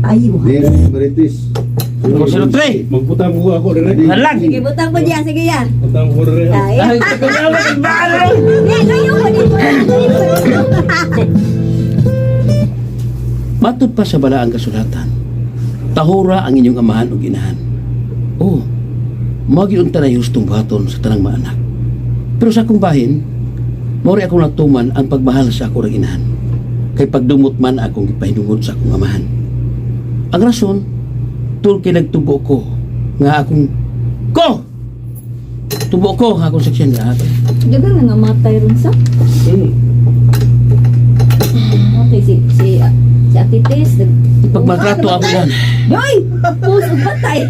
Ayo. Dire, Marites. Kurso 3. Magputang ko ako dire. Halang. Sige, butang mo diyan. Sige yan. Putang ko dire. Ay. Ay, kagalaw ng baro. Layo mo dito. Matod pa sa balaang kasulatan. Tahura ang inyong amahan o ginahan. Oh, magiunta na hustong buhaton sa tanang mga anak. Pero sa akong bahin, mori akong natuman ang pagmahal sa akong inahan. Kay pagdumot man akong ipahinungod sa akong amahan. Ang rason, tul kay nagtubo ko nga akong tubo ko nga akong saksyan nga ato. Dagang nga matay ron sa. Okay, si Ate Tess. Pagmaltrato ako yan. Doy! Puso patay.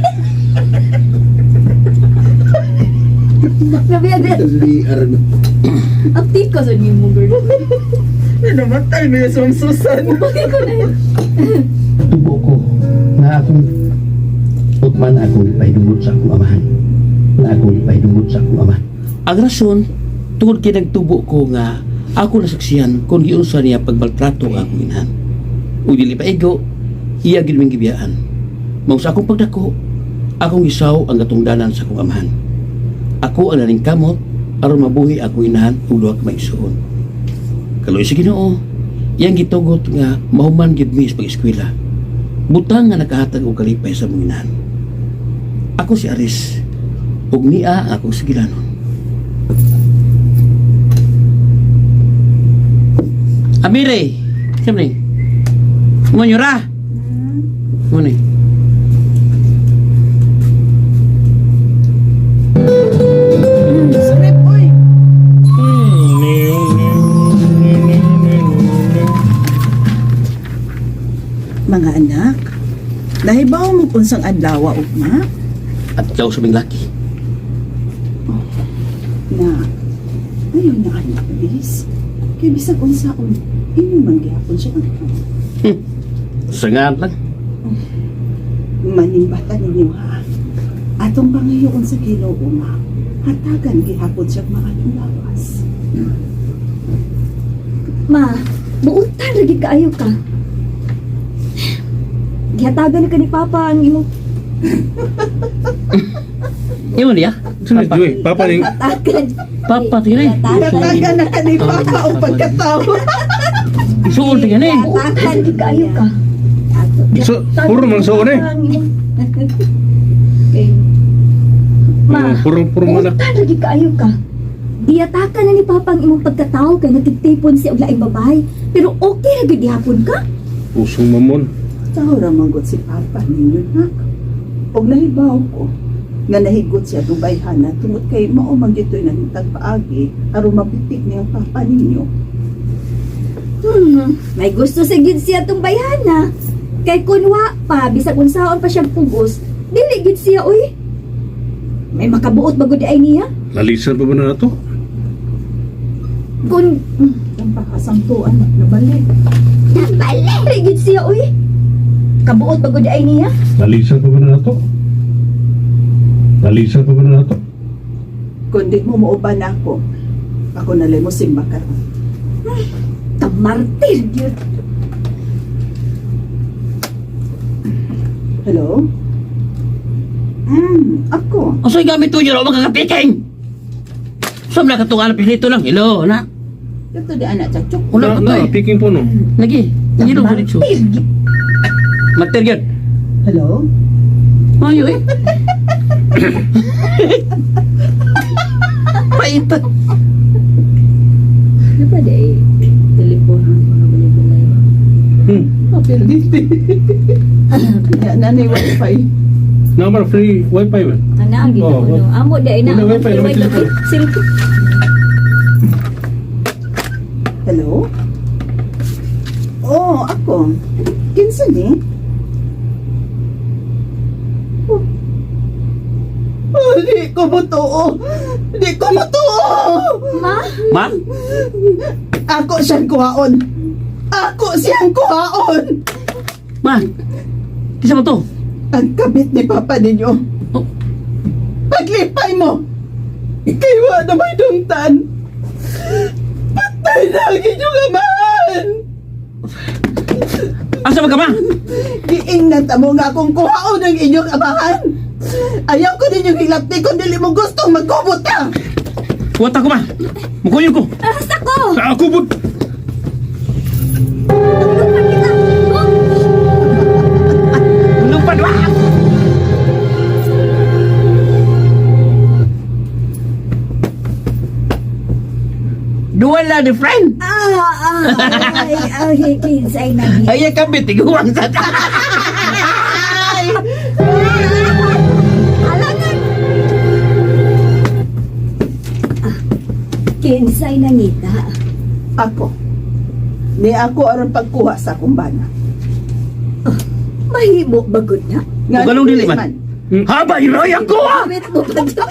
Grabe yan. Liar. Ati ka sa niyo mo, girl. Namatay mo yung sumsusan. Bakit ko na yun? Tubo ko nga akong utman akong ipahinungod sa akong amahan. Nga akong ipahinungod sa akong amahan. Ang rason, tungod kay nagtubo ko nga ako nasaksihan kung giunsa niya pagmaltrato ang akong inahan. O dili pa ego, iya gid ming gibiyaan. Mao sa akong pagdako, akong gisaw ang katungdanan sa akong amahan. Ako ang naning kamot aron mabuhi akong inahan ug duha ka maigsoon. Kaloy sa Ginoo, iyang gitugot nga mahuman gid mi sa pag-eskwela. Butang nga nakahatag og kalipay sa mong inahan. Ako si Aris, ug niya ang akong sigilanon. Amire, siyempre. Manyura. Muna. Sarap, oy. Mga anak, nahibaw mo unsang adlaw ugma At ikaw sa laki. na ayun na anak bis. Kay bisag unsaon, inyo man gihapon siya. Sangat lang. Manimbatan ninyo ha. Atong pangayoon sa Ginoo ma. Hatagan gihapon siya maanong lawas. Ma, buutan lagi kaayo ka. Gihatagan ka ni Papa ang imong Iyon niya? Sunod Joy, papa ning hatagan. Papa, tingnan eh. Hatagan na ka ni Papa o pagkatawa. Suol, tingnan eh. Hatagan lagi kaayo ka. so puro man soon eh. Okay. Ma, Puro man. buutan lagi kaayo ka. Gihatagan na ni Papa ang imong pagkatao kay nagtipon siya og laing babae. Pero okay ra gid gihapon ka? Pusong mamon. Tahora manggot si Papa ninyo nak. Og nahibaw ko nga nahigot siya itong bayhana tungod kay mao man dito'y nangitag paagi aron mapitik niya ang Papa ninyo. May gusto sa gid siya tong bayhana. Kay kunwa pa, bisag unsaon pa siyang pugos, dili gid siya, uy. May makabuot bagod ay niya. Nalisan pa ba na nato? Kung Ang pakasangtuan nabalik. nabalik gid siya, uy. Kabuot bagod ay niya. Nalisan pa ba na nato? Nalisan pa ba na nato? Kung di mo mauban ako, ako nalay mo simba karon. Kamartir gyud. Hello? Ako. Ang sa'yo gamit mo yun, magkakapiking! Saan na katungan na pilito lang? Hello, anak. Ito di anak chachok. Wala ka tayo. Picking po no. Lagi. Hindi lang ulit siya. Kamartir gyud. Mater yun. Hello? Ayo eh. Paita. Ano pa day? Telepon mga balay-balay. Okay, dito. Nanay wifi. Number free wifi man. Ana ang gid Oh, ko no. Amo day na. Wala, wifi, Wala, wala, wala, cellphone. Hello? Oh, ako. Kinsa ni? Di ko matuo. Di ko matuo. Ma, Ma? Ako siyang kuhaon. Ako siyang kuhaon. Ma? Kisa mo to? Ang kabit ni Papa ninyo. Oh. Paglipay mo. Kaywa na may dungtan. Patay na ang inyong amahan. Asa man ka ma? Giingnan ta mo nga akong kuhaon ng inyong amahan. Ayaw ko ninyong hilapti kung dili mo gustong magkubot ka. Kuwata ko ma. Mukuyo ko. Basta ko! Sa ako po! Lupad wa. Dual na di friend. Ay, kinsay na niya. Ay kabit tiguang sa. Alangan! Kinsay na ngita. Ako. Ni ako aron pagkuha sa akong bana. Mahimo bagod na. Ug anong dili man? Haba iroy ako. Amit mo ba dyan?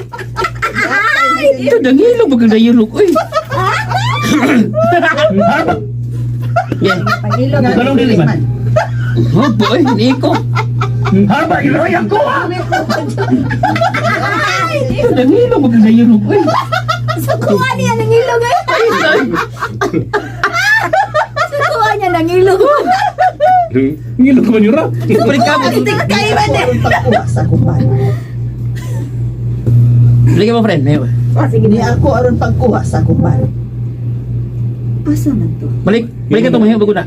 Ito dangilo pag dayulog oy. Yeah. Pagilog. Ug anong dili man? Oh boy, Nico. Haba iroy ako. Amit mo ba dyan? Ito dangilo pag dayulog oy. Sukuha niya ng ilog eh. Sukuha niya ng ilog. Ngilo ka man yun ra? Balik ka mo. Kayo ba Ako aron pagkuha sa akong bana. Balik mo friend. Mayo. Ni ako aron pagkuha sa akong bana. Asa man to? Balik ka to mahiyo bago na.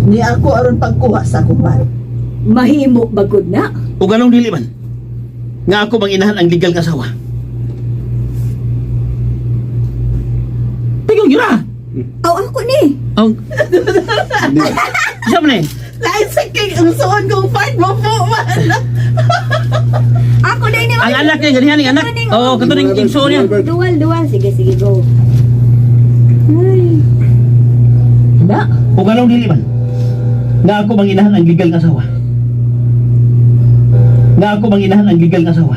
Ni ako aron pagkuha sa akong bana. Mahimo bagod na. Ug anong dili man? Nga ako bang inahan ang legal nga asawa. Tingog yun ah! Aw ako ni. Ang... Siya mo na eh. Lain sa king ang suon kong part mo po man. Ako na ini. Ang anak niya, ganihan yung anak. Oo, katuning ingso niya. Dual. Sige, go. Ay. Na? Ug anong dili man? Nga ako bang inahan ang legal nga asawa. Nga ako bang inahan ang legal nga asawa.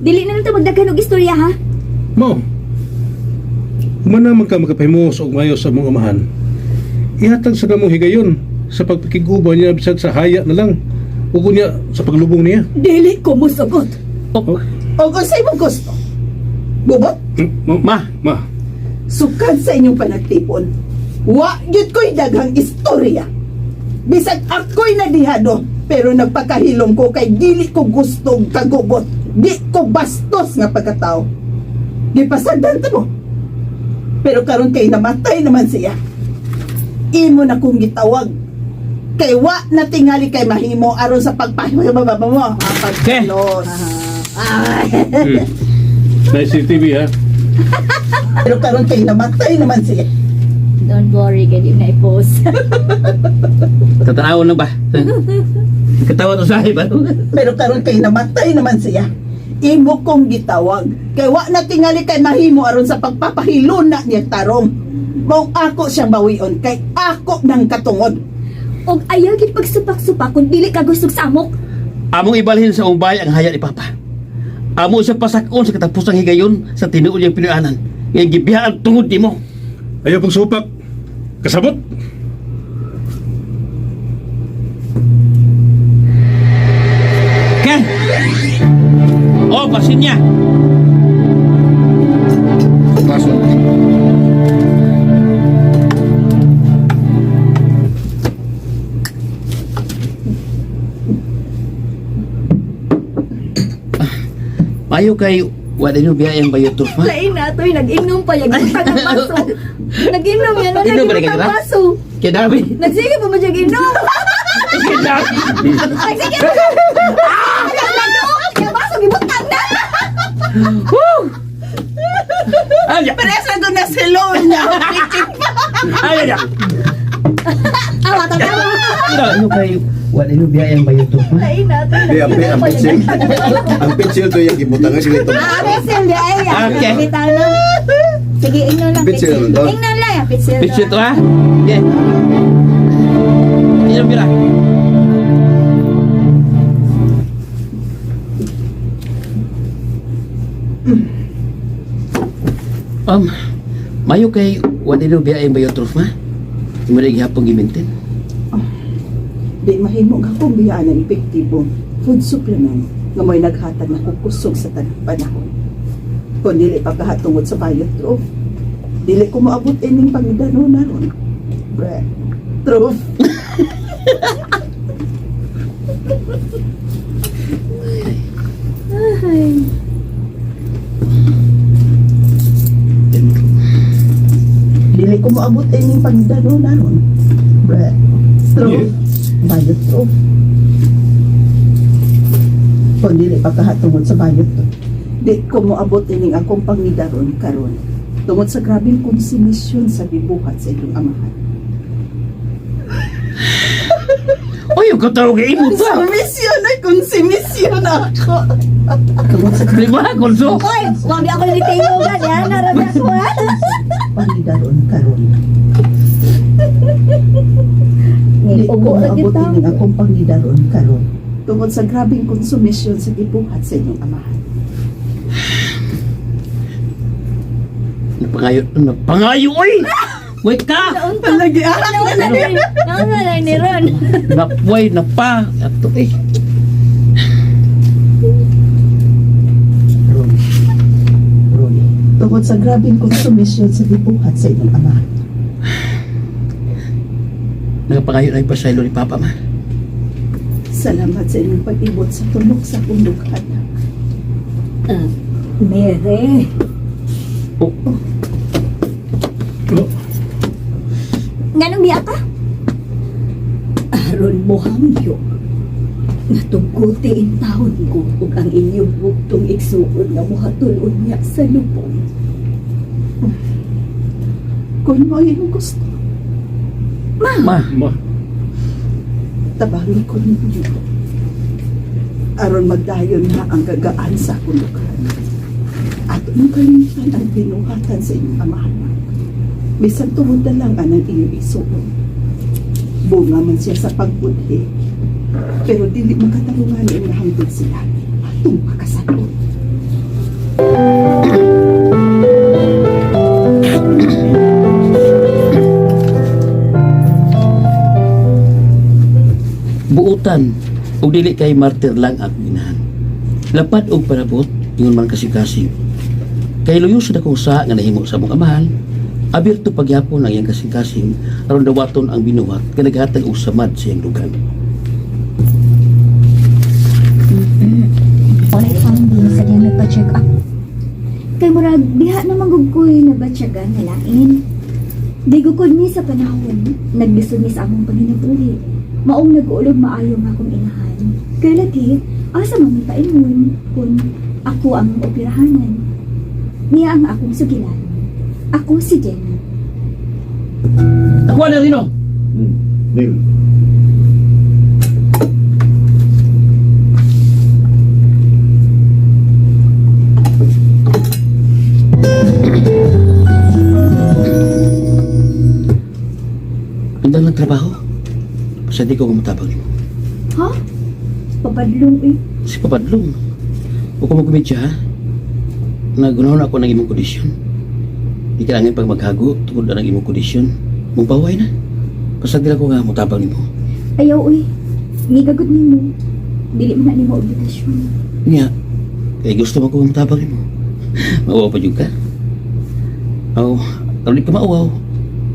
Dili na lang ito magdaghan og istorya ha. Mo. Human naman ka makapahimos o mayo sa mga amahan. Ihatag sa namong higayon sa pagpakiguban niya bisag sa haya na lang. O kunya sa paglubong niya. Dili ko musugot. Oh, O kung sa imong gusto. Bubot, ma, Ma. sukad sa inyong panagtipon. Wa gyud ko'y daghang istorya. Bisag ako'y nadihado, pero nagpakahilom ko kay dili ko gustong kagubot. Di ko bastos nga pagkatao. Di pasagdan mo. Pero karon kay namatay naman siya. Imo na kong gitawag. Kay wa na tingali kay mahimo aron sa pagpahibaba mo. Pagkalos. Nice CCTV ha. Pero karon kay namatay naman siya. Don't worry, kaya na i-post. tatanawon lang ba? Katawa to sahib ano? Pero karon kay namatay naman siya. Imo kong gitawag. Kay wa na tingali kay mahimo aron sa pagpapahiluna niya tarong. Mao ako siyang bawion kay ako nang katungod. Og ayaw gid pagsupak-supak kung dili ka gusto sa amok. Among ibalhin sa umbay ang haya ni Papa. Amo siya pasakon sa katapusang higayon sa tinuod niyang pinuanan. Ngayon gibiyaan tungod nimo. Ayaw pang supak. Kasabot. Ken! Oh, pasin niya. Pasok. Mayo kay wala nyo biyayang bayot to pa. Lain na to'y nag-inom pa yung utang ng baso. Nag-inom yan, Inom ba na nag-inom kayo ng na? baso. Kaya dami. Nagsige pa ba siya inom? Kaya dami. Nagsige pa! Ah! Nagladok! Yung baso, gibutang na! Woo! Ay, Presa do na silon niya. ay, ay. Awa, tatawa! Ano kay wala nyo biyayang bayot to pa? Lain na to'y Di, ang nag-inom pa pitsil. yung Ang pitsil to yung gibutangan sila ito. Pitsil di ay. Okay. Pitsil lang. Sige, ingnon lang. Pitsil Pitsil. lang to? Ingnon lang yan. Pitsil. Pitch ito ha? Okay. Inom pira. Mayo kay wala nyo biyayang bayot to pa? Hindi mo na gihapong gimintin. Di mahimo nga kong biyaan ng epektibong food supplement nga mo'y naghatag na kukusog sa tanang panahon. Kung dili pagkahatungod sa bayot trove, dili ko maabot ining pangidano na ron. Bre, trove. Ay. Dili ko maabot yung pagdano na nun. Bre. True. Bayot to. Kung dili pa kahatungod sa bayot to. Di ko moabot ining akong pangidaron karon. Tungod sa grabing konsumisyon sa gibuhat sa inyong amahan. Oy, yung katawag kay imo ta. Konsumisyon ay konsumisyon ako. Di ba, konso? Oy, wag ako nagtingugan yan. Narabi ako ha. Pangidaron karon. Di ko Ubo lagi maabot tao. ining akong pangidaron karon. Tungod sa grabing konsumisyon sa gibuhat sa inyong amahan. Napangayo, oy! Wait ka! Palagi Naunalay ni Ron. Napway, napa. Ato eh. Ronnie, tungod sa grabing konsumisyon sa gibuhat sa inyong amahan. Nagapangayo na yung pasaylo ni Papa, ma. Salamat sa inyong pag-ibot sa tulog sa kundukhan. Mere. Oh, Nganong biya ka? Aron mo hangyo. Natugkuti in taon ko ug ang inyong buktong igsuon nga muhatulon niya sa lubong. Kung mo yung gusto, ma. Ma, tabangi ko ninyo. Aron magdayon na ang gagaan sa kundukhan. At nung kalimtan ang binuhatan sa inyong amahan. Bisan tungod na lang ang inyong isuon. Bunga man siya sa pagbudhi. Pero dili makatarungan ang nahangtod sila. Atong pakasagot. Buutan. Ug dili kay martir lang ang inahan. Lapad og parabot, ingon man kasing-kasing. Kay luyo sa dakong sa nga nahimo sa mong amahan, abirto pagyapon ang iyang kasing-kasing aron dawaton ang binuhat kay naghatag og samad sa iyang dugang. Walay finding sa diyang nagpa-check up. Kay murag diha na magugkoy na batyagan na lain. Di gukod mi sa panahon, naglisod mi sa among panginabuhi. Maong nag-uulog maayo nga akong inahan. Kay lagi, asa man may paingon kung ako ang operahanan. Niya ang akong sugilan. Ako si Jenna. Nakuha na rin, oh. Neil. Ganda ng trabaho. Basta di ko kumatabang mo. Ha? Papadlong eh. Si Papadlong. Huwag ko magkumidya, ha? Nagunahon ako ng imong kondisyon. Di kailangan pag maghago tungkol na ng imong kondisyon. Mubaway na. Basta di lang ko nga mutabang mo. Ayaw eh. Ngigagod ni mo. Dili mo na ni mo obligasyon. Nga, kaya gusto mo ko mutabang mo. Mauwaw pa juga. Aw, kalau di ka mauwaw,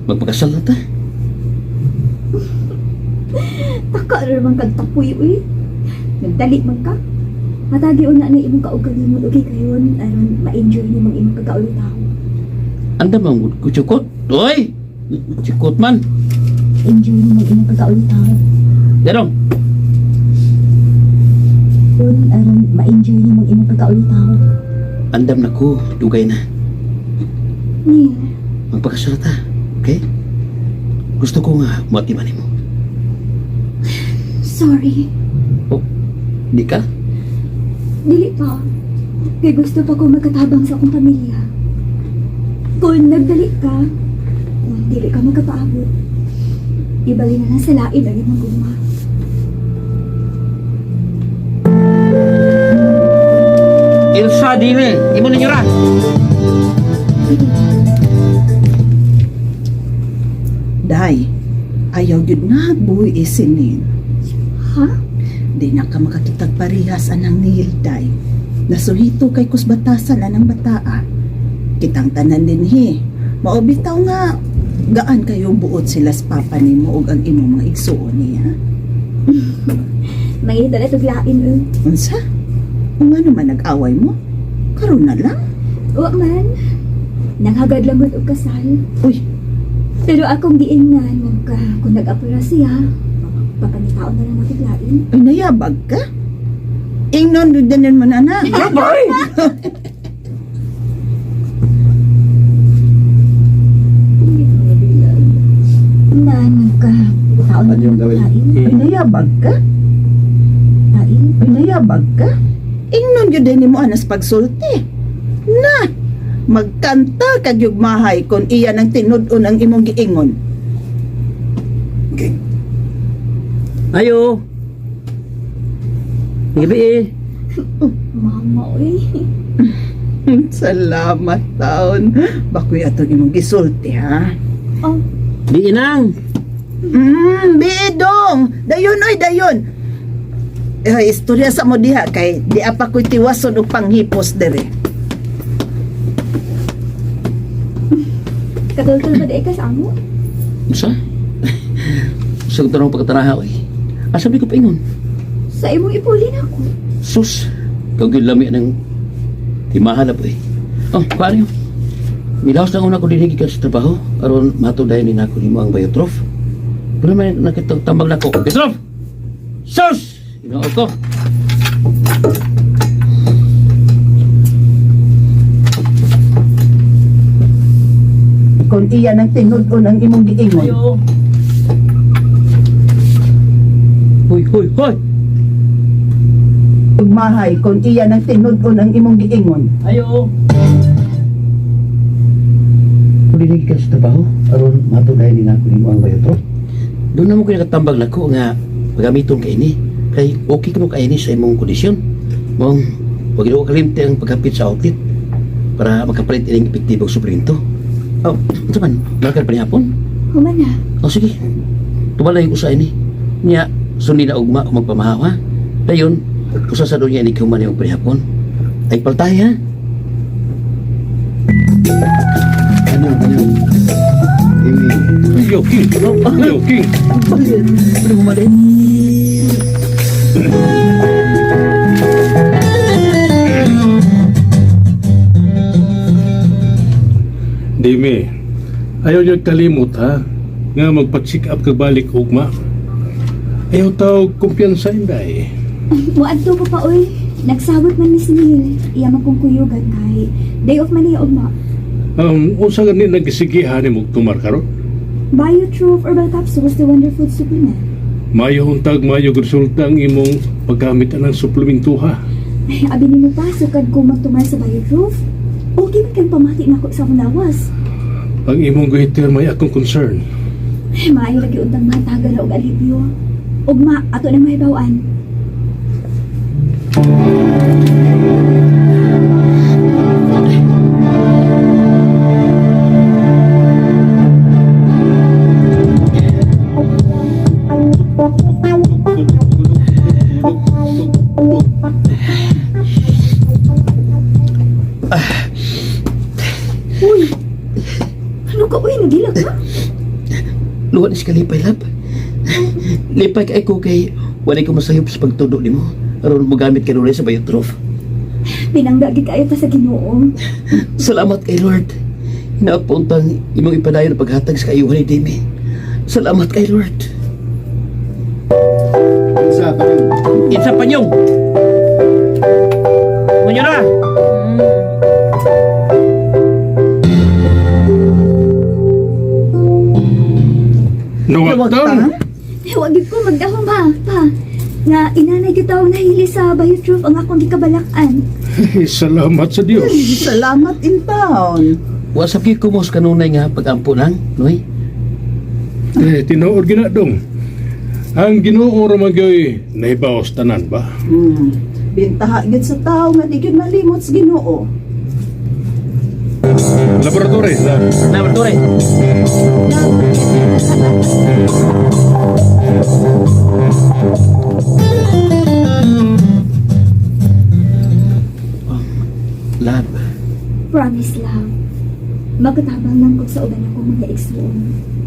magpakasal na ta. Taka na naman kag tapoy eh. Nagdali man ka. Matagi una na imong kaugalingon okay kayon aron ma-enjoy ni mong imong kagaulitaw. Anda mang kucukot. Oy! Cikot man. Enjoy ni mong imong kagaulitaw. Darong. Yun aron ma-enjoy ni mong imong kagaulitaw. Andam na ko. Dugay na. Niya, Magpakasal ta. Okay? Gusto ko nga matiman mo. sorry. Oh, di ka? Dili pa. Kay gusto pa ko magkatabang sa akong pamilya. Kung nagdali ka, kung dili ka magkapaabot, ibali na lang sa lain ang imong guma. Ilsa dili. Imo ninyo ra. Day, ayaw yun na buhay isinin. Ha? Di na ka makakitag parihas anang nihil, Day. Nasuhito kay kusbatasan anang bataa. Kitang tanan din hi. Maobitaw nga, gaan kayo buot sila sa papa nimo ug ang imong mga igsuon niya. Mangita na tuglain Unsa? Kung ano man nag-away mo? Karon na lang. Wa man. Nanghagad lang og kasal. Uy, Pero akong giingnan mo ka kung nag-apura siya. Papangitaon na lang matuglain. ay nayabag ka? Ingnon dudanan mo na na. Abay! Nan ka. Taon na Ano yung lang gawin? matuglain. Ay nayabag ka? Tain. Ay nayabag ka? Ingnon yun din mo anas pagsulti. Na! Magkanta kagyog mahay kung iya ng tinud-on ang imong giingon. Ayo! Gabi eh. Mama, uy. Salamat taon. Bakoy atong imong gisulti ha. Oh, Di inang! Bidong! Dayon oy, dayon! Istorya sa mo diha kay di apa ko'y tiwason o panghipos dere. katultul ba ka sa amo? Usa? Usa ko tanong pagkatanahaw eh. Asa di ko paingon? Sa imong ipulin ako. Sus! Kagil lami ng timahalap eh. Oh, paano yun? Milaos lang una ko dinigig ka sa trabaho aron matudayan din ako ni mo ang Biotrof. Pero may nakitambag na ko. Biotrof! Sus! Inood ko. Kung iya ng tinud-on ang imong giingon. Hoy, hoy, hoy! Ug mahay kung iya ng tinud-on ang imong giingon. Ayo! Kung dinigig ka sa trabaho aron matudayan din ako ni mo ang Biotrof. Doon na mo kaya katambag na ko nga pagamiton ka ini. Kay okay ka mo kaini sa imong kondisyon. Mong, huwag ito kalimti ang pagkapit sa outlet para makapalit ining epektibong suplemento. Oh, ito man, bakal pa niya hapon? Human na. Oh, sige. Tumalay ko sa ini. Niya, sundi na ugma o magpamahaw ha. Dayon, usa sa doon niya ni kuman yung panihapon. Ay paltay ha. Ano? Imi. Yo, King! Yo, King! Ano mo malin? Dime, ayaw niyo kalimot ha, nga magpa-check up kabalik ugma. Ayaw tao kumpiyansa inday. Muadto ko pa, uy. Nagsabot man ni si Neil. Iya man kong kuyugan kay day off man niya ugma. Unsa gani nagisigihan ni mong tumar karon? Biotrof Herbal Capsules, the wonderful supplement. Mayo untag mayo resulta ang imong paggamit ng suplemento ha. Ay, abi ni mo pa, sukad ko magtumar sa Biotrof. Okay man kang pamati na ako sa akong lawas. Ang imong guhiter may akong concern. Ay, maayo lagi untang matagal na og alipyo. Ugma, ato na mahibawaan. Uy! Ano ka, uy? Nagila ka? Luwan is kalipay lab. Lipay kay ko kay wala ko masayop sa pagtudo nimo. Aron mo gamit ka rin sa Biotrof. Pinanggagi kayo pa sa Ginoo. Salamat kay Lord. Hinaapuntang imong ipadayon ang paghatag sa kayuhan ni Demi. Salamat kay Lord. Isa pa rin. Insa panyong. Munyo na. Nawagtang! Huwag ko magdahong pa. Nga inanay kita og nahili sa Biotrof ang akong gikabalakan. Salamat sa Dios. Salamat in town. Wasap gyud kumos kanunay nga pagampo nang, noy. Tinuod ginadong. Ang Ginoo ra magyoy nahibawas tanan ba? Bintaha gid sa tao nga di gyud malimot sa Ginoo. Laboratory na. Laboratory. Lab. Promise, love. Magkatabang lang ko sa uban ako mga igsoon.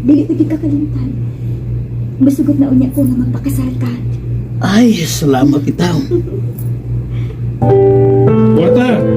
Dili pagid kakalimtan. Masugot na unya ko na magpakasal ka. Ay, salamat bitaw. Warta!